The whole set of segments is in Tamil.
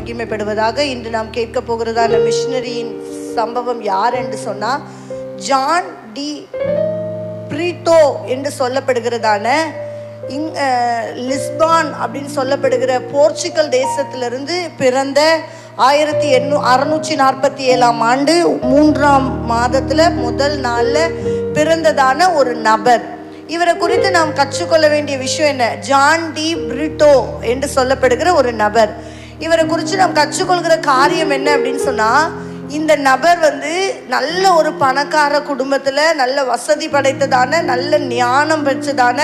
மகிமைப்படுவதாக. இன்று நாம் கேட்க போகிறதான மிஷனரியின் சம்பவம் யார் என்று சொன்னால், ஜான் டி பிரீட்டோ என்று சொல்லப்படுகிறதான லிஸ்பான் அப்படின்னு சொல்லப்படுகிற போர்ச்சுகல் தேசத்திலிருந்து பிறந்த 1647ஆம் ஆண்டு 3ஆம் மாதத்தில் முதல் நாளில் பிறந்ததான ஒரு நபர். இவரை குறித்து நாம் கற்றுக்கொள்ள வேண்டிய விஷயம் என்ன? ஜான் டி பிரீட்டோ என்று சொல்லப்படுகிற ஒரு நபர். இவரை குறித்து நாம் கற்றுக்கொள்கிற காரியம் என்ன அப்படின்னு சொன்னால், இந்த நபர் நல்ல ஒரு பணக்கார குடும்பத்தில், நல்ல வசதி படைத்ததான, நல்ல ஞானம் பெற்றதான,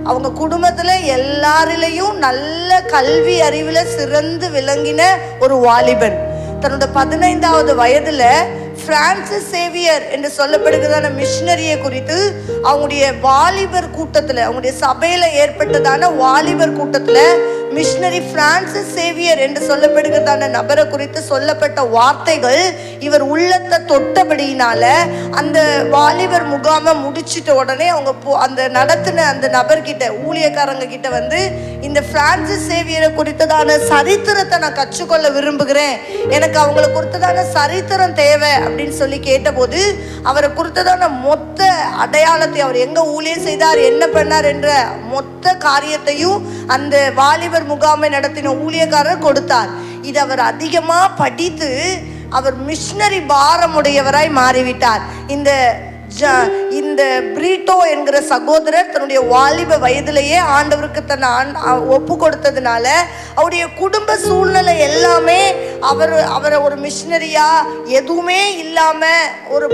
அவங்க குடும்பத்தில் எல்லாரிலையும் நல்ல கல்வி அறிவில் சிறந்து விளங்கின ஒரு வாலிபன். தன்னோட 15வது வயதில் பிரான்சிஸ் சேவியர் என்று சொல்லப்படுகிறதான மிஷனரியை குறித்து அவங்களுடைய வாலிபர் கூட்டத்தில், அவங்களுடைய சபையில் ஏற்பட்டதான வாலிபர் கூட்டத்தில் மிஷனரி பிரான்சிஸ் சேவியர் என்று சொல்லப்படுகிறதான நபரை குறித்து சொல்லப்பட்ட வார்த்தைகள் இவர் உள்ளத்தை தொட்டபடியினால அந்த வாலிபர் முகாமை முடிச்சிட்ட உடனே அவங்க அந்த நடத்தின அந்த நபர்கிட்ட, ஊழியக்காரங்க கிட்ட இந்த பிரான்சிஸ் சேவியரை குறித்ததான சரித்திரத்தை நான் கற்றுக்கொள்ள விரும்புகிறேன், எனக்கு அவங்களை குறித்ததான சரித்திரம் தேவை அப்படின்னு சொல்லி கேட்டபோது, அவரை குறித்ததான மொத்த அடையாளத்தை, அவர் எங்க ஊழியம் செய்தார், என்ன பண்ணார் என்ற மொத்த காரியத்தையும் அந்த வாலிபர் முகாமை நடத்தின ஊழியக்காரர் கொடுத்தார். இது அவர் அதிகமா படித்து அவர் மிஷனரி பாரமுடையவராய் மாறிவிட்டார். இந்த பிரீட்டோ என்கிற சகோதரர் தன்னுடைய வாலிப வயதிலேயே ஆண்டவருக்கு தன்னை ஒப்பு கொடுத்ததுனால அவருடைய குடும்ப சூழ்நிலை எல்லாமே அவரை ஒரு மிஷனரியா எதுவுமே இல்லாம ஒரு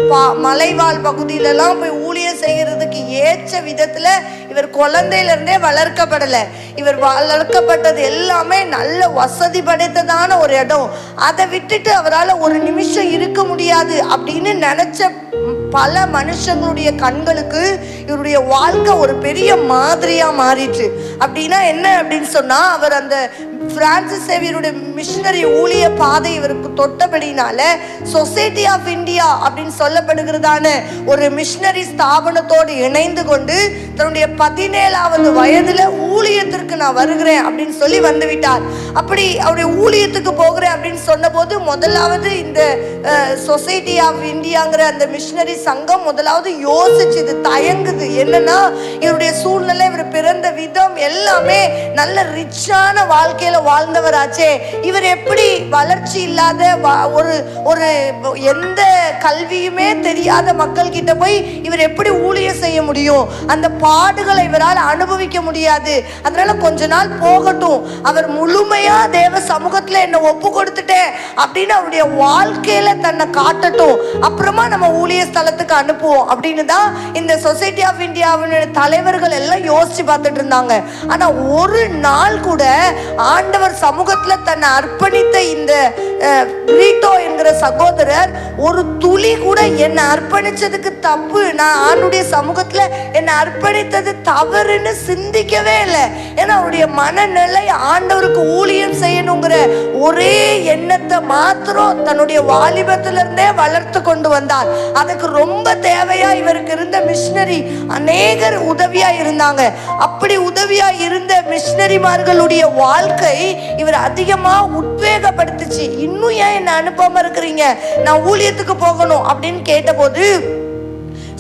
மலைவாழ் பகுதியிலலாம் போய் ஊழியம் செய்கிறதுக்கு ஏற்ற விதத்துல இவர் குழந்தையிலிருந்தே வளர்க்கப்படலை. இவர் வளர்க்கப்பட்டது எல்லாமே நல்ல வசதி படைத்ததான ஒரு இடம். அதை விட்டுட்டு அவரால் ஒரு நிமிஷம் இருக்க முடியாது அப்படின்னு நினைச்ச பல மனுஷங்களுடைய கண்களுக்கு இவருடைய வாழ்க்கை ஒரு பெரிய மாதிரியா மாறிட்டு. அப்படின்னா என்ன அப்படின்னு சொன்னா, அவர் அந்த பிரான்சிஸ் சேவியருடைய மிஷனரி ஊழிய பாதை இவருக்கு தொட்டபடினால சொசைட்டி ஆஃப் இந்தியா அப்படின்னு சொல்லப்படுகிறதான ஒரு மிஷனரி ஸ்தாபனத்தோடு இணைந்து கொண்டு தன்னுடைய 17வது வயதுல ஊழியத்திற்கு நான் வருகிறேன் அப்படின்னு சொல்லி வந்துவிட்டார். அப்படி அவருடைய ஊழியத்துக்கு போகிறேன் அப்படின்னு சொன்ன போது, முதலாவது இந்த சொசைட்டி ஆஃப் இந்தியாங்கிற அந்த மிஷனரி சங்கம் முதலாவது யோசிச்சுது, தயங்குது. என்னன்னா, இவருடைய சூழ்நிலை, இவர் பிறந்த விதம் எல்லாமே நல்ல ரிச்சான வாழ்க்கையில வாழ்ந்தவராச்சே, இவர் எப்படி வளர்ச்சி இல்லாத ஒரு எந்த கல்வியுமே தெரியாத மக்கள் கிட்ட போய் இவர் எப்படி ஊழியம் செய்ய முடியும்? அந்த பாடுகளை இவரால் அனுபவிக்க முடியாது. அதனால கொஞ்ச நாள் போகட்டும், அவர் முழுமையா தேவ சமூகத்துல என்ன ஒப்பு கொடுத்துட்டேன் அப்படின்னு அவருடைய வாழ்க்கையில தன்னை காட்டட்டும், அப்புறமா நம்ம ஊழிய ஸ்தலத்துக்கு அனுப்புவோம் அப்படின்னு தான் இந்த சொசைட்டி ஆஃப் இந்தியாவினுடைய தலைவர்கள் எல்லாம் யோசிச்சு பார்த்துட்டு இருந்தாங்க. ஆனா ஒரு நாள் கூட ஆண்டவர் சமூகத்துல தன்னை அர்ப்பணித்த இந்த பிரீட்டோ என்கிற சகோதரர் ஒரு துளி கூட என்னை அர்ப்பணிச்சதுக்கு தப்பு, நான் ஆண்டுடைய சமூகத்துல என்னை அர்ப்பணித்தது தவறுன்னு சிந்திக்கவே இல்லை. ஏன்னா அவருடைய மனநிலை ஆண்டவருக்கு ஊழியம் செய்யணுங்கிற ஒரே எண்ணத்தை மாத்திரம் தன்னுடைய வாலிபத்திலிருந்தே வளர்த்து கொண்டு வந்தார். அதுக்கு ரொம்ப தேவையா இவருக்கு இருந்த மிஷனரி அநேகர் உதவியா இருந்தாங்க. அப்படி உதவியா இருந்த மிஷனரிமார்களுடைய வாழ்க்கை இவர் அதிகமா உத்வேகப்படுத்துச்சு. இன்னும் ஏன் என்ன அனுப்பாம இருக்கிறீங்க, நான் ஊழியத்துக்கு போகணும் அப்படின்னு கேட்டபோது,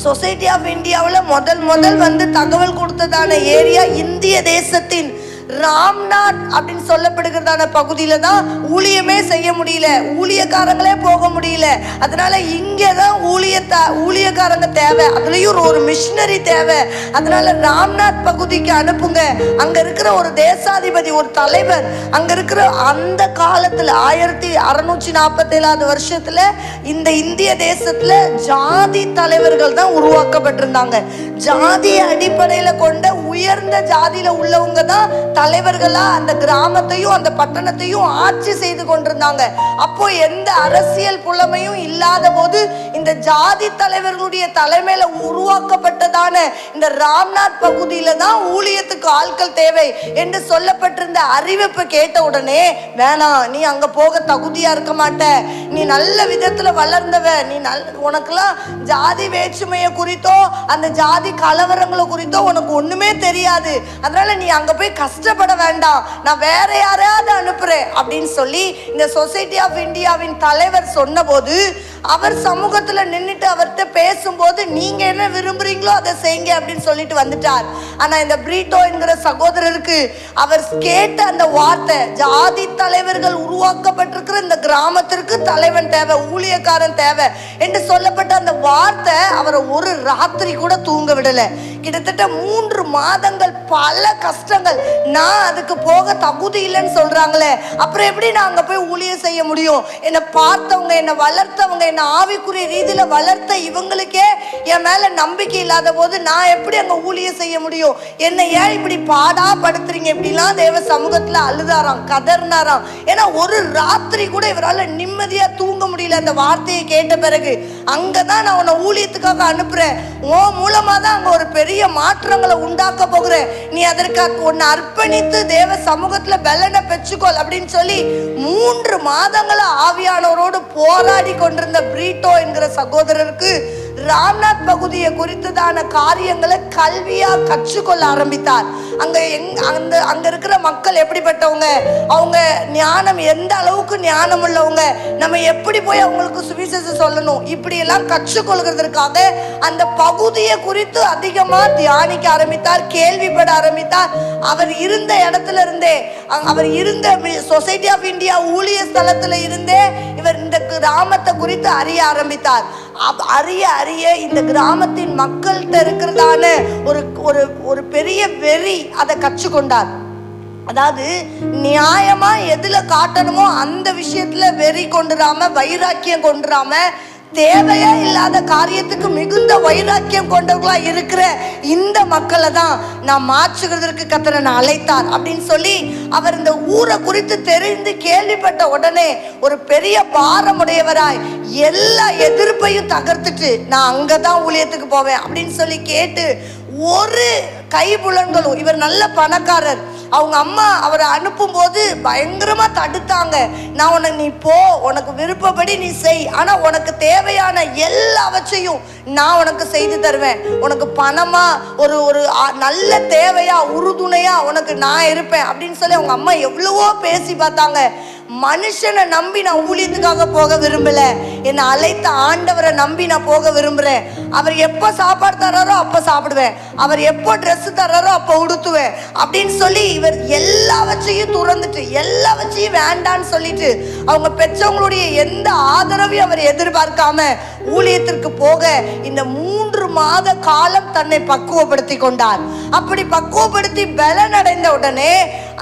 சொசைட்டி ஆஃப் இந்தியாவில் முதல் தகவல் கொடுத்ததான ஏரியா இந்திய தேசத்தின் ராம்நாத் அப்படின்னு சொல்லப்படுகிறதான பகுதியில தான் ஊழியமே செய்ய முடியல, ஊழியக்காரங்களே போக முடியல. அதனால இங்கதான் ஊழியக்காரங்க தேவை, அதுலயும் ஒரு மிஷனரி தேவை. அதனால ராம்நாத் பகுதிக்கு அனுப்புங்க. அங்க இருக்கிற ஒரு தேசாதிபதி, ஒரு தலைவர், அங்க இருக்கிற அந்த காலத்துல 1647வது வருஷத்துல இந்த இந்திய தேசத்துல ஜாதி தலைவர்கள் தான் உருவாக்கப்பட்டிருந்தாங்க. ஜாதி அடிப்படையில கொண்ட உயர்ந்த ஜாதியில உள்ளவங்க தான் தலைவர்களா அந்த கிராமத்தையும் அந்த பட்டணத்தையும் ஆட்சி செய்து கொண்டிருந்தாங்க. அப்போ எந்த அரசியல் புலமையும் இல்லாத போது இந்த ஜாதி தலைவர்களுடைய தலைமையில உருவாக்கப்பட்டதான இந்த ராம்நாத் பகுதியில தான் ஊழியத்துக்கு ஆட்கள் தேவை என்று சொல்லப்பட்டிருந்த அறிவிப்பு கேட்ட உடனே, வேணாம், நீ அங்க போக தகுதியா இருக்க மாட்ட, நீ நீ நல்ல விதத்துல வளர்ந்தவ, நீ உனக்குலாம் ஜாதி வேற்றுமையை குறித்தோ அந்த ஜாதி கலவரங்களை குறித்தோ உனக்கு ஒண்ணுமே தெரியாது, அதனால நீ அங்க போய் கஷ்டப்பட வேண்டாம், நான் வேற யாரையாவது அனுப்புறேன் அப்படின்னு சொல்லி இந்த சொசைட்டி ஆஃப் இந்தியாவின் தலைவர் சொன்ன போது அவர் சமூகத்துல நின்றுட்டு அவர்கிட்ட பேசும்போது நீங்க என்ன விரும்புறீங்களோ அதை செய்யுங்க அப்படின்னு சொல்லிட்டு வந்துட்டார். ஆனா இந்த பிரீட்டோ என்கிற சகோதரருக்கு அவர் கேட்ட அந்த வார்த்தை, ஜாதி தலைவர்கள் உருவாக்கப்பட்டிருக்கிற இந்த கிராமத்திற்கு தலைவன் தேவை, ஊழியக்காரன் தேவை என்று சொல்லப்பட்ட அந்த வார்த்தை அவரை ஒரு ராத்திரி கூட தூங்க விடல. கிட்டத்தட்ட 3 மாதங்கள் பல கஷ்டங்கள். நான் அதுக்கு போக தகுதி இல்லைன்னு சொல்றாங்களே, அப்புறம் எப்படி நான் அங்க போய் ஊழியம் செய்ய முடியும்? என்னை பார்த்தவங்க, என்னை வளர்த்தவங்க, என்னை ஆவிக்குரிய ரீதியில வளர்த்த இவங்களுக்கே என் மேல நம்பிக்கை இல்லாத போது நான் எப்படி அங்க ஊழியம் செய்ய முடியும்? என்னை ஏன் இப்படி பாடா படுத்துறீங்க? இப்படிலாம் தேவ சமூகத்துல அழுதாராம், கதர்னாராம். ஏன்னா ஒரு ராத்திரி கூட இவரால் நிம்மதியா தூங்க முடியல அந்த வார்த்தையை கேட்ட பிறகு. அங்கதான் நான் உன்னை ஊழியத்துக்காக அனுப்புறேன், உன் மூலமா தான் அங்க ஒரு பெரிய மாற்றங்களை உண்டாக்க போகிறேன், நீ அதற்காக உன்னை அர்ப்பணித்து தேவ சமூகத்துல பலனை பெற்றுக்கொள் அப்படின்னு சொல்லி 3 மாதங்களா ஆவியானவரோடு போராடி கொண்டிருந்த பிரீட்டோ என்கிற சகோதரருக்கு ராம்நாத் பகுதியை குறித்ததான காரியங்களை கல்வியா கற்றுக்கொள்ள ஆரம்பித்தார். அங்க இருக்கிற மக்கள் எப்படிப்பட்டவங்க, அவங்க ஞானம் எந்த அளவுக்கு ஞானம் உள்ளவங்க, நம்ம எப்படி போய் அவங்களுக்கு சுவிசேஷம் சொல்லணும், இப்படி எல்லாம் கற்றுக்கொள்கிறதுக்காக அந்த பகுதியை குறித்து அதிகமா தியானிக்க ஆரம்பித்தார், கேள்விப்பட ஆரம்பித்தார். அவர் இருந்த இடத்துல இருந்தே, அவர் இருந்த சொசைட்டி ஆஃப் இந்தியா ஊழிய ஸ்தலத்துல இருந்தே இவர் இந்த கிராமத்தை குறித்து அறிய ஆரம்பித்தார். அறிய அறிய இந்த கிராமத்தின் மக்கள்கிட்ட இருக்கிறதான ஒரு பெரிய வெறி அதை கற்றுக்கொண்டார். அதாவது நியாயமா எதுல காட்டணுமோ அந்த விஷயத்துல வெறி கொண்டுராம, வைராக்கியம் கொண்டுராம, தேவையே இல்லாத காரியத்துக்கு மிகுந்த வைராக்கியம் கொண்டவர்களா இருக்கிற இந்த மக்களை தான் நான் மாற்றுகிறதற்கு கர்த்தர் நான் அழைத்தார் அப்படின்னு சொல்லி அவர் இந்த ஊரை குறித்து தெரிந்து கேள்விப்பட்ட உடனே ஒரு பெரிய பாரமுடையவராய் எல்லா எதிர்ப்பையும் தகர்த்துட்டு நான் அங்கதான் ஊழியத்துக்கு போவேன் அப்படின்னு சொல்லி கேட்டு ஒரு கைபுலன்களும், இவர் நல்ல பணக்காரர், அவங்க அம்மா அவரை அனுப்பும் போது பயங்கரமா தடுத்தாங்க. நீ போ, உனக்கு விருப்பப்படி நீ செய், ஆனா உனக்கு தேவையான எல்லாவற்றையும் நான் உனக்கு செய்து தருவேன், உனக்கு பணமா ஒரு நல்ல தேவையா உறுதுணையா உனக்கு நான் இருப்பேன் அப்படின்னு சொல்லி அவங்க அம்மா எவ்வளவோ பேசி பார்த்தாங்க. மனுஷனை நம்பி நான் ஊழியத்துக்காக போக விரும்பல, என்னை அழைத்த ஆண்டவரை நம்பி நான் போக விரும்புறேன். அவர் எப்போ சாப்பாடு தர்றாரோ அப்போ சாப்பிடுவேன், அவர் எப்போ ட்ரெஸ் தர்றாரோ அப்போ உடுத்துவேன் அப்படின்னு சொல்லி இவர் எல்லாவற்றையும் துறந்துட்டு எல்லாவற்றையும் வேண்டான்னு சொல்லிட்டு அவங்க பெற்றவங்களுடைய எந்த ஆதரவையும் அவர் எதிர்பார்க்காம ஊழியத்திற்கு போக இந்த 3 மாத காலம் தன்னை பக்குவப்படுத்தி கொண்டார். அப்படி பக்குவப்படுத்தி பலன் அடைந்த உடனே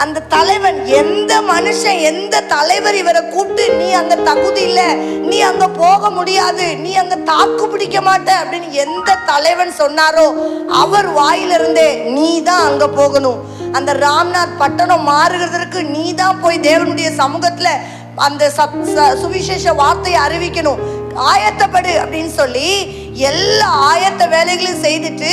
அந்த தலைவன், எந்த மனுஷன் எந்த தலைவர் இவரை கூப்பிட்டு நீ அங்க தகுதி இல்ல, நீ அங்க போக முடியாது, நீ அங்க தாக்கு பிடிக்க மாட்ட அப்படின்னு எந்த தலைவன் சொன்னாரோ அவர் வாயிலிருந்தே நீ தான் அங்க போகணும், அந்த ராம்நாத் பட்டணம் மாறுகிறதுக்கு நீ தான் போய் தேவனுடைய சமூகத்துல அந்த சுவிசேஷ வார்த்தையை அறிவிக்கணும், ஆயத்தப்படு அப்படின்னு சொல்லி எல்லா ஆயத்த வேலைகளையும் செய்துட்டு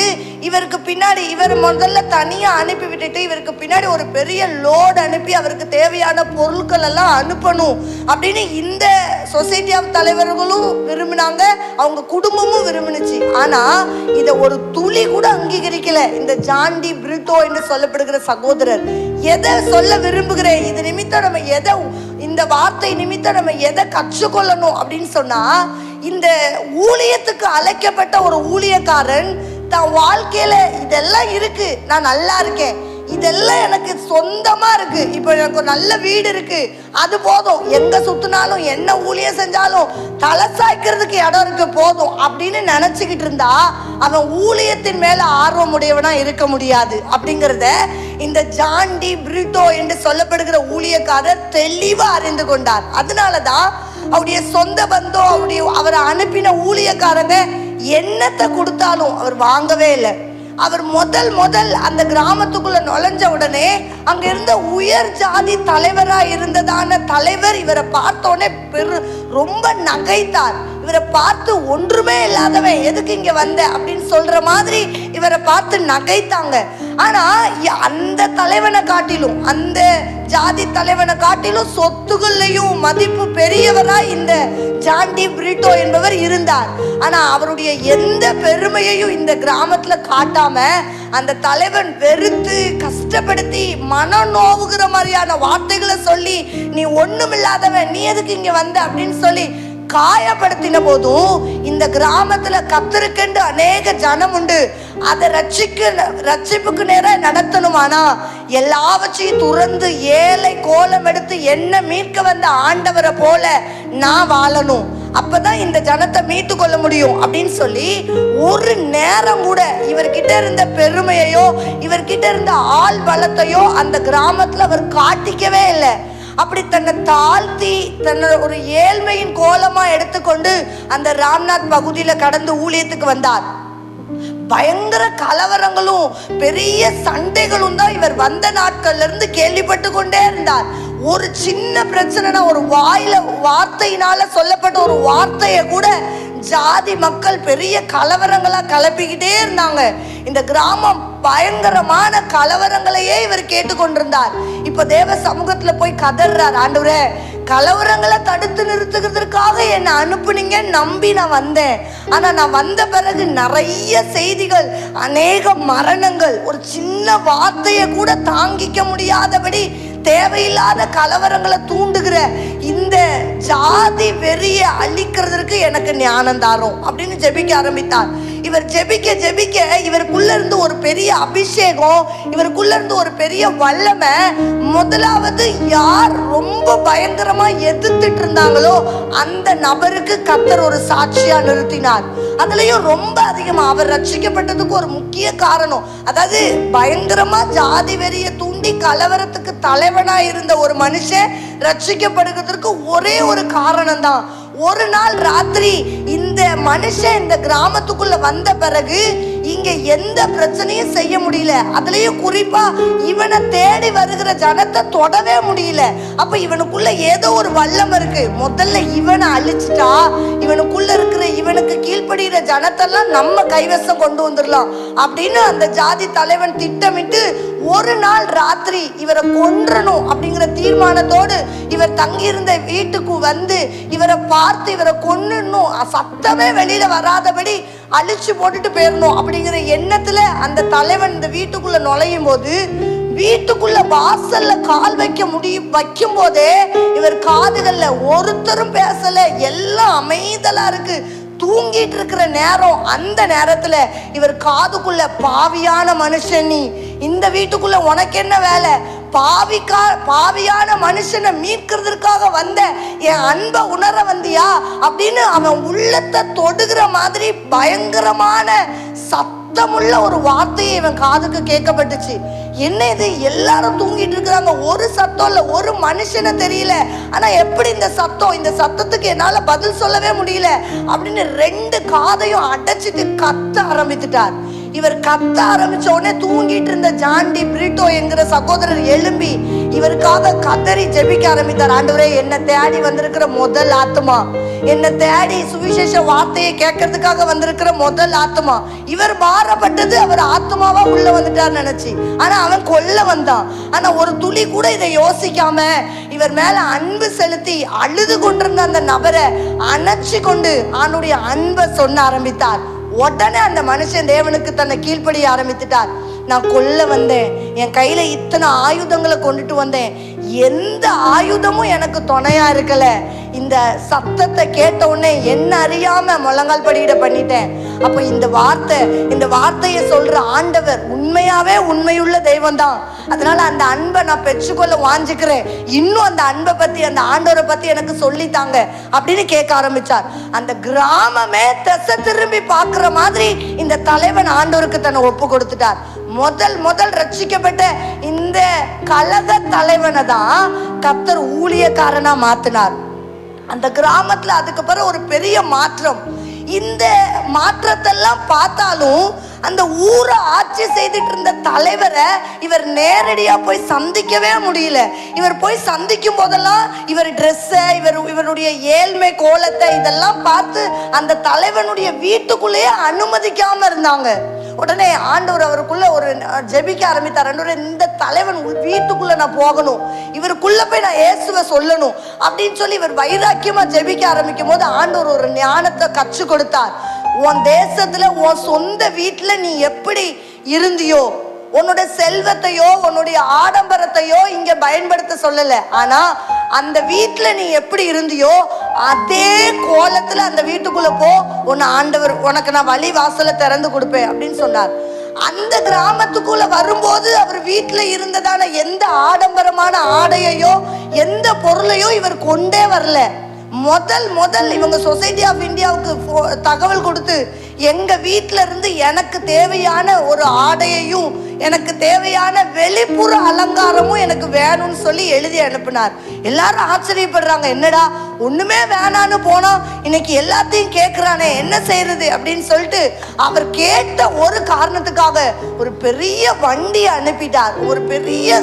இவருக்கு பின்னாடி இவர் முதல்ல தனியா அனுப்பி விட்டுட்டு இவருக்கு பின்னாடி ஒரு பெரிய லோடு அனுப்பி அவருக்கு தேவையான பொருட்கள் எல்லாம் அனுப்பணும் அப்படின்னு இந்த சொசைட்டி ஆஃப் தலைவர்களும் விரும்பினாங்க, அவங்க குடும்பமும் விரும்பினுச்சு. ஆனா இதை ஒரு துளி கூட அங்கீகரிக்கல இந்த ஜான் டி பிரிட்டோ என்று சொல்லப்படுகிற சகோதரர். எதை சொல்ல விரும்புகிறேன், இது நிமித்தம் நம்ம எதை, இந்த வார்த்தை நிமித்தம் நம்ம எதை கற்றுக்கொள்ளணும் அப்படின்னு சொன்னா, இந்த ஊழியத்துக்கு அழைக்கப்பட்ட ஒரு ஊழியக்காரன் தன் வாழ்க்கையில இதெல்லாம் இருக்கு, நான் நல்லா இருக்கேன், இதெல்லாம் எனக்கு சொந்தமா இருக்கு, இப்போ எனக்கு ஒரு நல்ல வீடு இருக்கு, அது போதும், எங்க சுத்தினாலும் என்ன ஊழியம் செஞ்சாலும் தலை சாய்க்கிறதுக்கு இடம் இருக்கு போதும் அப்படின்னு நினைச்சுக்கிட்டு இருந்தா அவன் ஊழியத்தின் மேல ஆர்வம் உடையவனா இருக்க முடியாது அப்படிங்கிறத இந்த ஜான் டி பிரிட்டோ என்று சொல்லப்படுகிற ஊழியக்காரர் தெளிவா அறிந்து கொண்டார். அதனாலதான் அவருடைய சொந்த பந்தம் அவரை அனுப்பின ஊழியக்காரங்க என்னத்தை கொடுத்தாலும் அவர் வாங்கவே இல்லை. அவர் முதல் அந்த கிராமத்துக்குள்ள நுழைஞ்ச உடனே அங்க இருந்த உயர் ஜாதி தலைவராக இருந்ததான தலைவர் இவரை பார்த்தோன்னே ரொம்ப நகைத்தார். இவரை பார்த்து ஒன்றுமே இல்லாதவன் எதுக்கு இங்க வந்த அப்படின்னு சொல்ற மாதிரி இவரை பார்த்து நகைத்தாங்க. ஆனா அந்த தலைவனை காட்டிலும், அந்த ஜாதி தலைவனை காட்டிலும் சொத்துகள்லையும் மதிப்பு பெரியவரா இந்த ஜான் டி பிரிட்டோ என்பவர் இருந்தார். ஆனா அவருடைய எந்த பெருமையையும் இந்த கிராமத்துல காட்டாம அந்த தலைவன் வெறுத்து கஷ்டப்படுத்தி மன நோவுகிற மாதிரியான வார்த்தைகளை சொல்லி, நீ ஒண்ணுமில்லாதவன், நீ எதுக்கு இங்க வந்த அப்படின்னு சொல்லி காயப்படுத்தின போதும் இந்த கிராமத்துல கர்த்தருக்கென்று அநேக ஜனம் உண்டு, அதை ரட்சிப்புக்கு நேரம் நடத்தணுமானா எல்லாவற்றையும் துறந்து ஏழை கோலம் எடுத்து என்ன மீட்க வந்த ஆண்டவரை போல நான் வாழணும், அப்பதான் இந்த ஜனத்தை மீட்டு கொள்ள முடியும் அப்படின்னு சொல்லி ஒரு நேரம் கூட இவர்கிட்ட இருந்த பெருமையையோ இவர்கிட்ட இருந்த ஆள் பலத்தையோ அந்த கிராமத்துல அவர் காட்டிக்கவே இல்லை. அப்படி தன்னை தாழ்த்தி தன்னோட ஒரு ஏழ்மையின் கோலமா எடுத்துக்கொண்டு அந்த ராம்நாத் பகுதியில கடந்து ஊழியத்துக்கு வந்தார். பயங்கர கலவரங்களும் பெரிய சண்டைகளும் தான் இவர் வந்த நாட்கள்ல இருந்து கேள்விப்பட்டு கொண்டே இருந்தார். ஒரு சின்ன பிரச்சனைனா, ஒரு வார்த்தையினால சொல்லப்பட்ட ஒரு வார்த்தைய கூட ஜாதி மக்கள் பெரிய கலவரங்களா கலப்பிக்கிட்டே இருந்தாங்க. இந்த கிராமம் பயங்கரமான கலவரங்களையே இவர் கேட்டுக்கொண்டிருந்தார். இப்ப தேவ சமூகத்துல போய் கதறார், ஆண்டவரே கலவரங்களை தடுத்து நிறுத்துகிறதுக்காக என்னை அனுப்புனீங்க, நம்பி நான் வந்தேன். ஆனா நான் வந்த பிறகு நிறைய செய்திகள், அநேக மரணங்கள், ஒரு சின்ன வார்த்தையை கூட தாங்கிக்க முடியாதபடி தேவையில்லாத கலவரங்களை தூண்டுகிற இந்த ஜாதி வெறிய அழிக்கிறதுக்கு எனக்கு ஞானம் தாரும் அப்படின்னு ஜெபிக்க ஆரம்பித்தார். இவர் ஜெபிக்க ஜெபிக்க இவருக்குள்ள இருந்து ஒரு பெரிய அபிஷேகம், இவருக்குள்ள இருந்து ஒரு பெரிய வல்லமை. முதலாவது யார் ரொம்ப பயங்கரமா எதிர்த்துட்டு இருந்தாங்களோ அந்த நபருக்கு கர்த்தர் ஒரு சாட்சியா நிறுத்தினார். அதுலயும் ரொம்ப அதிகமா அவர் ரட்சிக்கப்பட்டதுக்கு ஒரு முக்கிய காரணம், அதாவது பயங்கரமா ஜாதி வெறிய தூண்டி கலவரத்துக்கு தலைவனா இருந்த ஒரு மனுஷன் ரட்சிக்கப்படுகிறதுக்கு ஒரே ஒரு காரணம் தான். ஒரு நாள் ராத்திரி இந்த மனுஷன் இந்த கிராமத்துக்குள்ள வந்த பிறகு இங்க எந்த பிரச்சனையும் செய்ய முடியல. அதுலயும் குறிப்பா இவனை தேடி வருகிற ஜனத்தை தொடவே முடியல. அப்ப இவனுக்குள்ள ஏதோ ஒரு வல்லம் இருக்கு. முதல்ல இவனை அழிச்சிட்டா இவனுக்குள்ள இருக்கிற இவனுக்கு கீழ்ப்படுகிற ஜனத்தெல்லாம் நம்ம கைவசம் கொண்டு வந்துடலாம் அப்படின்னு அந்த ஜாதி தலைவன் திட்டமிட்டு ஒரு நாள் ராத்திரி இவரை கொன்றணும் அப்படிங்கிற தீர்மானத்தோடு இவர் தங்கியிருந்த வீட்டுக்கு வந்து இவரை பார்த்து இவரை கொன்னுடணும், சத்தமே வெளியில வராதபடி அழிச்சு போட்டுட்டு போயிடணும் அப்படிங்கிற எண்ணத்துல அந்த தலைவன் இந்த வீட்டுக்குள்ள நுழையும் போது, வீட்டுக்குள்ள வாசல்ல கால் வைக்கும் போதே இவர் காதுகள்ல ஒருத்தரும் பேசல, எல்லாம் அமைதலா இருக்கு. தூங்கிட்டு இருக்கிற நேரம், அந்த நேரத்துல இவர் காதுக்குள்ள, பாவியான மனுஷன் நீ, இந்த வீட்டுக்குள்ள உனக்கு என்ன வேலை, பாவியான மனுஷனை மீட்கிறதுக்காக வந்த என் அன்பை உணர வந்தியா அப்படின்னு அவன் உள்ளத்தை தொடுகிற மாதிரி பயங்கரமான சத்தமுள்ள ஒரு வார்த்தையை இவன் காதுக்கு கேட்கப்பட்டுச்சு. என்ன இது, எல்லாரும் தூங்கிட்டு இருக்கிறாங்க, ஒரு சத்தம் இல்ல, ஒரு மனுஷனை தெரியல, ஆனா எப்படி இந்த சத்தத்துக்கு என்னால பதில் சொல்லவே முடியல அப்படின்னு ரெண்டு காதையும் அடைச்சிட்டு கத்த ஆரம்பித்துட்டார். இவர் கத்த ஆரம்பிச்ச உடனே தூங்கிட்டு இருந்த ஜான் டி பிரிட்டோ என்கிற சகோதரர் எழும்பி இவருக்காக கதறி ஜெபிக்க ஆரம்பித்தார். ஆண்டவரே, என்ன தேடி வந்திருக்கிற முதல் ஆத்மா, என்ன தேடி சுவிசேஷ வார்த்தையை கேட்கறதுக்காக வந்திருக்கிற முதல் ஆத்மா, இவர் மாறப்பட்டது அவர் ஆத்மாவா உள்ள வந்துட்டார் நினைச்சு. ஆனா அவன் கொல்ல வந்தான். ஆனா ஒரு துளி கூட இதை யோசிக்காம இவர் மேல அன்பு செலுத்தி அழுது கொண்டிருந்த அந்த நபரை அணைச்சு கொண்டு அவனுடைய அன்பை சொன்ன ஆரம்பித்தார். உடனே அந்த மனுஷன் தேவனுக்கு தன்னை கீழ்ப்படிய ஆரம்பித்துட்டார். நான் கொல்ல வந்தேன், என் கையில இத்தனை ஆயுதங்களை கொண்டுட்டு வந்தேன், எந்த ஆயுதமும் எனக்கு துணையா இருக்கல. இந்த சத்தத்தை கேட்ட உடனே என்ன அறியாம முழங்கால் படியிட பண்ணிட்டேன். அப்ப இந்த வார்த்தையை சொல்ற ஆண்டவர் உண்மையாவே உண்மையுள்ள தெய்வம் தான். அதனால அந்த அன்பை நான் பெற்றுக்கொள்ள வாஞ்சிக்கிறேன். இன்னும் அந்த அன்பை பத்தி, அந்த ஆண்டவரை பத்தி எனக்கு சொல்லித்தாங்க அப்படின்னு கேட்க ஆரம்பிச்சார். அந்த கிராமமே திசை திரும்பி பார்க்கிற மாதிரி இந்த தலைவன் ஆண்டவருக்கு தன்னை ஒப்பு கொடுத்துட்டார். முதல் ரட்சிக்கப்பட்ட இந்த கலக தலைவனை தான் கர்த்தர் ஊழியக்காரனா மாத்தினார். அந்த கிராமத்துல அதுக்கப்புறம் ஒரு பெரிய மாற்றம். இந்த மாற்றத்தெல்லாம் பார்த்தாலும் அந்த ஊரை ஆட்சி செய்துட்டு இருந்த தலைவரை இவர் நேரடியா போய் சந்திக்கவே முடியல. இவர் போய் சந்திக்கும் போதெல்லாம் இவர் ட்ரெஸ்ஸை, இவருடைய ஏழ்மை கோலத்தை இதெல்லாம் பார்த்து அந்த தலைவனுடைய வீட்டுக்குள்ளேயே அனுமதிக்காம இருந்தாங்க. உடனே ஆண்டவர் அவருக்குள்ள ஒரு ஜெபிக்க ஆரம்பித்தார். ஆண்டவரே, இந்த தலைவன் வீட்டுக்குள்ள நான் போகணும், இவருக்குள்ள போய் நான் இயேசுவை சொல்லணும் அப்படின்னு சொல்லி இவர் வைராக்கியமா ஜெபிக்க ஆரம்பிக்கும் போது ஆண்டவர் ஒரு ஞானத்தை கற்றுக் கொடுத்தார். உன் தேசத்துல உன் சொந்த வீட்டுல நீ எப்படி இருந்தியோ, உன்னோட செல்வத்தையோ உன்னுடைய ஆடம்பரத்தையோ இங்க பயன்படுத்த சொல்லல, ஆனா அந்த வீட்டுல நீ எப்படி இருந்தியோ அதே கோலத்துல அந்த வீட்டுக்குள்ள போ, உன்னை ஆண்டவர் உனக்கு நான் வழி வாசலை திறந்து கொடுப்பேன் அப்படின்னு சொன்னார். அந்த கிராமத்துக்குள்ள வரும்போது அவர் வீட்டுல இருந்ததான எந்த ஆடம்பரமான ஆடையையோ எந்த பொருளையோ இவர் கொண்டே வரல. முதல் இவங்க சொசைட்டி ஆஃப் இந்தியாவுக்கு தகவல் கொடுத்து எங்க வீட்டுல இருந்து எனக்கு தேவையான ஒரு ஆடையையும் எனக்கு தேவையான வெளிப்புற அலங்காரமும் எனக்கு வேணும்னு சொல்லி எழுதி அனுப்பினார். எல்லாரும் ஆச்சரியப்படுறாங்க, என்னடா ஒண்ணுமே வேணான்னு போனா இன்னைக்கு எல்லாத்தையும் கேட்கிறானே, என்ன செய்யறது அப்படின்னு சொல்லிட்டு அவர் கேட்ட ஒரு காரணத்துக்காக ஒரு பெரிய வண்டி அனுப்பிட்டார். ஒரு பெரிய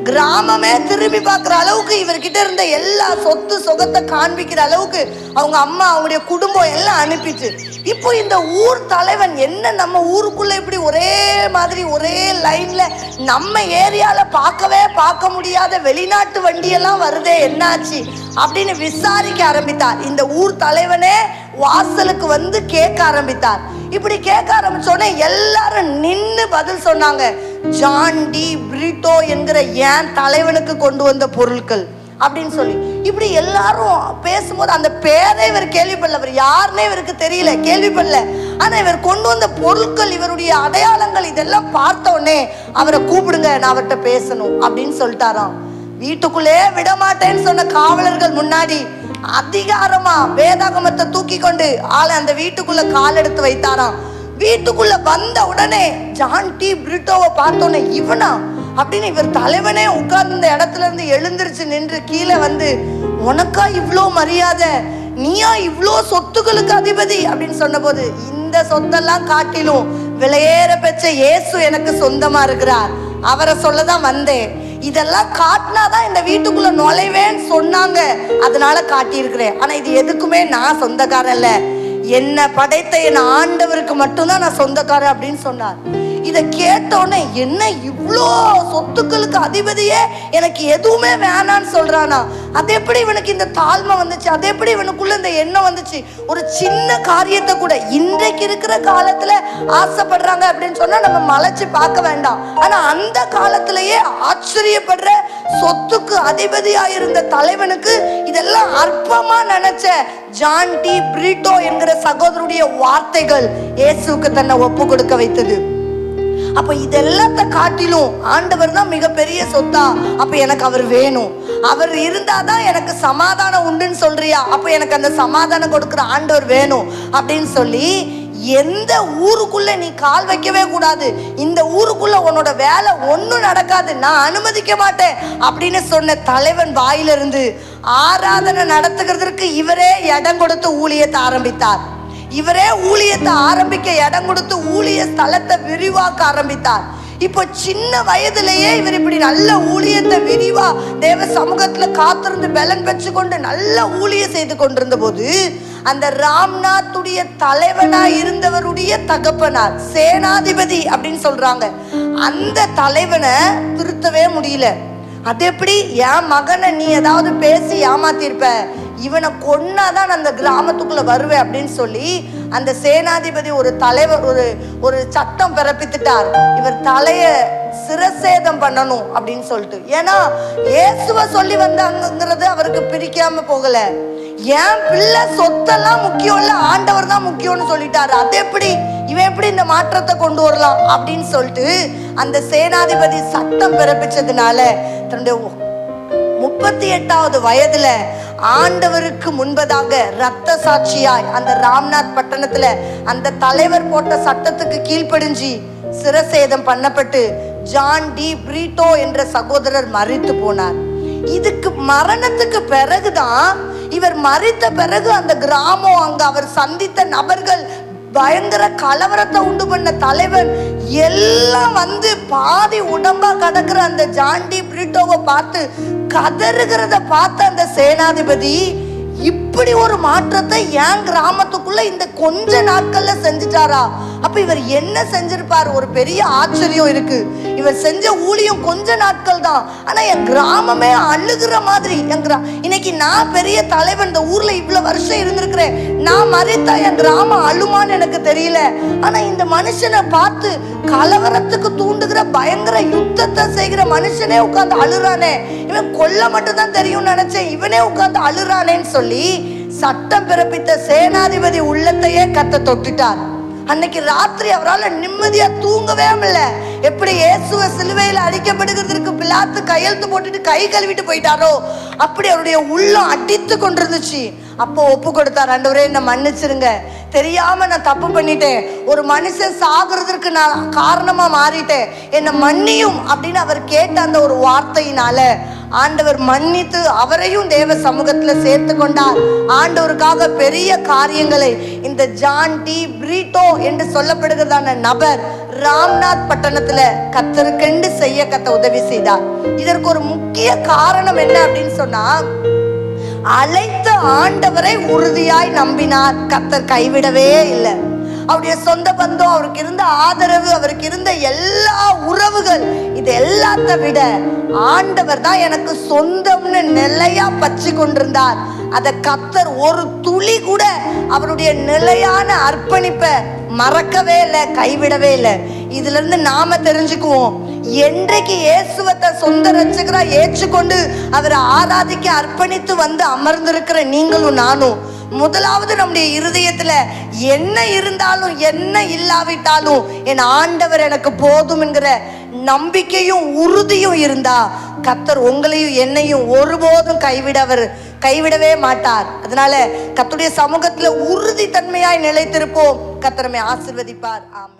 கிராமமே திரும்பி பார்க்குற அளவுக்கு இவர்கிட்ட இருந்த எல்லா சொத்து சொகத்தை காண்பிக்கிற அளவுக்கு அவங்க அம்மா அவங்களுடைய குடும்பம் எல்லாம் அனுப்பிச்சு. இப்போ இந்த ஊர் தலைவன் என்ன நம்ம ஊருக்குள்ள இப்படி ஒரே மாதிரி ஒரே லைன்ல நம்ம ஏரியால பார்க்க முடியாத வெளிநாட்டு வண்டியெல்லாம் வருதே, என்னாச்சு அப்படின்னு விசாரிக்க ஆரம்பித்தார். இந்த ஊர் தலைவனே வாசலுக்கு வந்து கேட்க ஆரம்பித்தார். இப்படி கேட்க ஆரம்பிச்சோடனே எல்லாரும் நின்று பதில் சொன்னாங்க, ஜான் டி பிரிட்டோ என்கிற என் தலைவனுக்கு கொண்டு வந்த பொருட்கள் அப்படின்னு சொல்லி. இப்படி எல்லாரும் பேசும்போது அந்த பேரை இவர் கேள்விப்படல, அவர் யாருன்னே இவருக்கு தெரியல, கேள்விப்படல. ஆனா இவர் கொண்டு வந்த பொருட்கள், இவருடைய அடையாளங்கள் இதெல்லாம் பார்த்த உடனே அவரை கூப்பிடுங்க, நான் அவர்கிட்ட பேசணும் அப்படின்னு சொல்லிட்டாராம். வீட்டுக்குள்ளே விட மாட்டேன்னு சொன்ன காவலர்கள் முன்னாடி அதிகாரமா வேதாகமத்தை தூக்கி கொண்டு ஆளை அந்த வீட்டுக்குள்ள கால் எடுத்து வைத்தாராம். வீட்டுக்குள்ள வந்த உடனே ஜான் டி பிரிட்டோவை பார்த்தோன்னே இவனா அப்படின்னு இவர் தலைவனே உட்கார்ந்த இடத்துல இருந்து எழுந்திருச்சு நின்று கீழே வந்து, உனக்கா இவ்வளோ மரியாதை, நீயா இவ்வளோ சொத்துக்களுக்கு அதிபதி அப்படின்னு சொன்ன போது, இந்த சொத்தெல்லாம் காட்டிலும் விலையேற பெற்ற இயேசு எனக்கு சொந்தமா இருக்கிறார், அவரை சொல்லதான் வந்தேன், இதெல்லாம் காட்டினாதான் இந்த வீட்டுக்குள்ள நுழைவேன்னு சொன்னாங்க, அதனால காட்டியிருக்கிறேன், ஆனா இது எதுக்குமே நான் சொந்தக்காரன் இல்ல, என்ன படைத்த என் ஆண்டவருக்கு மட்டும்தான் நான் சொந்தக்காரன் அப்படின்னு சொன்னார். இதை கேட்டோன்னே என்ன இவ்வளோ சொத்துக்களுக்கு அதிபதியே எனக்கு எதுவுமே வேணான்னு சொல்றானா, அது எப்படி இவனுக்கு இந்த தாழ்மை வந்துச்சு, அது எப்படி இவனுக்குள்ள இந்த எண்ணம் வந்துச்சு, ஒரு சின்ன காரியத்தை கூட இன்றைக்கு இருக்கிற காலத்துல ஆசைப்படுறாங்க அப்படின்னு சொன்னா நம்ம மலைச்சு பார்க்க வேண்டாம். ஆனா அந்த காலத்திலேயே ஆச்சரியப்படுற சொத்துக்கு அதிபதியா இருந்த தலைவனுக்கு இதெல்லாம் அற்பமா நினைச்ச ஜான் டி பிரிட்டோ என்கிற சகோதரருடைய வார்த்தைகள் இயேசுவுக்கு தன்னை ஒப்பு கொடுக்க வைத்தது. அப்ப இதெல்லாத்த காட்டிலும் ஆண்டவர் தான் மிகப்பெரிய சொத்தா, அப்ப எனக்கு அவர் வேணும், அவர் இருந்தாதான் எனக்கு சமாதானம் உண்டுன்னு சொல்றியா, அப்ப எனக்கு அந்த சமாதானம் கொடுக்கிற ஆண்டவர் வேணும் அப்படின்னு சொல்லி எந்த ஊருக்குள்ள நீ கால் வைக்கவே கூடாது, இந்த ஊருக்குள்ள உன்னோட வேலை ஒன்னும் நடக்காது, நான் அனுமதிக்க மாட்டேன் அப்படின்னு சொன்ன தலைவன் வாயிலிருந்து ஆராதனை நடத்துகிறதுக்கு இவரே இடம் கொடுத்து ஊழியத்தை ஆரம்பித்தார். இவரே ஊழியத்தை ஆரம்பிக்க இடம் கொடுத்து ஊழிய ஸ்தலத்தை விரிவாக்க ஆரம்பித்தார். இப்போ சின்ன வயதிலேயே இவர் இப்படி நல்ல ஊழியத்தை விரிவா தேவ சமூகத்துல காத்திருந்து பலன் பெற்று கொண்டு நல்ல ஊழியம் செய்து கொண்டிருந்த போது அந்த ராம்நாத்துடைய தலைவனா இருந்தவருடைய தகப்பனார் சேனாதிபதி அப்படின்னு சொல்றாங்க, அந்த தலைவனை திருத்தவே முடியல. அது எப்படி என் மகனை நீ ஏதாவது பேசி ஏமாத்திருப்ப, இவனை கொன்னாதான் அந்த கிராமத்துக்குள்ள வருவேன் அப்படின்னு சொல்லி அந்த சேனாதிபதி ஒரு தலைவர் ஒரு சட்டம் பிறப்பித்துட்டார், இவர் தலைய சிரசேதம் பண்ணணும் அப்படின்னு சொல்லிட்டு. ஏன்னா இயேசுவ சொல்லி வந்தாங்கிறது அவருக்கு பிரிக்காம போகல, என் பிள்ளை சொத்தெல்லாம் முக்கியம் இல்ல, ஆண்டவர் தான் முக்கியம்னு சொல்லிட்டாரு, அது எப்படி இவன் எப்படி இந்த மாற்றத்தை கொண்டு வரலாம் அப்படின்னு சொல்லிட்டு அந்த சேனாதிபதி சட்டம் பிறப்பிச்சதுனால தன்னுடைய 38வது வயதுல ஆண்டவருக்கு முன்பதாக இரத்த சாட்சியாய் அந்த ராம்நாத் பட்டணத்துல அந்த தலைவர் போட்ட சட்டத்துக்கு கீழ்ப்படிஞ்சு சிரசேதம் பண்ணப்பட்டு ஜான் டி பிரிட்டோ என்ற சகோதரர் மரித்து போனார். இதுக்கு மரணத்துக்கு பிறகுதான், இவர் மரித்த பிறகு அந்த கிராமம், அங்க அவர் சந்தித்த நபர்கள், பயங்கர கலவரத்தை உண்டு பண்ண தலைவன் எல்லாம் வந்து பாதி உடம்பா கடக்கிற அந்த ஜான் டி பிரிட்டோவை பார்த்து கதறுகிறத பார்த்த அந்த சேனாதிபதி இப்படி ஒரு மாற்றத்தை என் கிராமத்துக்குள்ள இந்த கொஞ்ச நாட்கள்ல செஞ்சுட்டாரா அப்ப இவர் என்ன செஞ்சிருப்பார்? ஒரு பெரிய ஆச்சரியம் இருக்கு. இவர் செஞ்ச ஊழியம் கொஞ்ச நாட்கள் தான், ஆனா என் கிராமமே அழுகிற மாதிரி. இன்னைக்கு நான் பெரிய தலைவன், இந்த ஊர்ல இவ்வளவு வருஷம் இருந்திருக்கிறேன், நான் மறித்தா என் கிராமம் அழுமான்னு எனக்கு தெரியல. ஆனா இந்த மனுஷனை பார்த்து கலவரத்துக்கு தூண்டுகிற பயங்கர யுத்தத்தை செய்கிற மனுஷனே உட்கார்ந்து அழுறானே, இவன் கொல்ல மட்டும் தான் தெரியும் நினைச்சேன், இவனே உட்கார்ந்து அழுறானேன்னு சொல்லி சட்டம் பிறப்பித்த சேனாதிபதி உள்ளத்தையே கத்த தொட்டுட்டார். அன்னைக்கு ராத்திரி அவரால் நிம்மதியா தூங்கவே இல்லை. எப்படி இயேசுவை சிலுவையில் அடிக்கப்படுகிறதுக்கு பிலாத்து கையெழுத்து போட்டுட்டு கை கழுவிட்டு போயிட்டாரோ அப்படி அவருடைய உள்ளம் அடித்து கொண்டிருந்துச்சு. அப்போ ஒப்பு கொடுத்தார், ஆண்டவரே என்னை மன்னிச்சிருங்க, தெரியாம நான் தப்பு பண்ணிட்டேன், ஒரு மனுஷன் சாகுறதுக்கு நான் காரணமா மாறிட்டேன், என்னை மன்னியும் அப்படின்னு அவர் கேட்ட அந்த ஒரு வார்த்தையினால ஆண்டவர் மன்னித்து அவரையும் தேவ சமூகத்துல சேர்த்து கொண்டார். ஆண்டவருக்காக பெரிய காரியங்களை இந்த ஜான் டி பிரிட்டோ என்று சொல்லப்படுகிறதான நபர் ராம்நாத் பட்டணத்துல கத்தருக்கென்று செய்ய கத்த உதவி செய்தார். இதற்கு ஒரு முக்கிய காரணம் என்ன அப்படின்னு சொன்னா, அழைத்த ஆண்டவரை உறுதியாய் நம்பினார். கத்தர் கைவிடவே இல்லை. அவருடைய சொந்த பந்தம், அவருக்கு இருந்த ஆதரவு, அவருக்கு இருந்த எல்லா உறவுகள், இது எல்லாத்த விட ஆண்டவர் தான் எனக்கு சொந்தம்னு நிலையா பற்றி கொண்டிருந்தார். அதை கத்தர் ஒரு துளி கூட அவருடைய நிலையான அர்ப்பணிப்பை மறக்கவே இல்லை, கைவிடவே இல்லை. இதுல இருந்து நாம தெரிஞ்சுக்குவோம், என்றைக்கு இயேசுவத்தை சொந்த ரட்சகரா ஏற்றுக்கொண்டு அவரை ஆராதிக்க அர்ப்பணித்து வந்து அமர்ந்திருக்கிற நீங்களும் நானும், முதலாவது நம்முடைய இருதயத்துல என்ன இருந்தாலும் என்ன இல்லாவிட்டாலும் என் ஆண்டவர் எனக்கு போதும் என்கிற நம்பிக்கையும் உறுதியும் இருந்தா கர்த்தர் உங்களையும் என்னையும் ஒருபோதும் கைவிடவே மாட்டார். அதனால கர்த்தருடைய சமூகத்துல உறுதி தன்மையாய் நிலைத்திருப்போம். கர்த்தர் நம்மை ஆசீர்வதிப்பார். ஆமென்.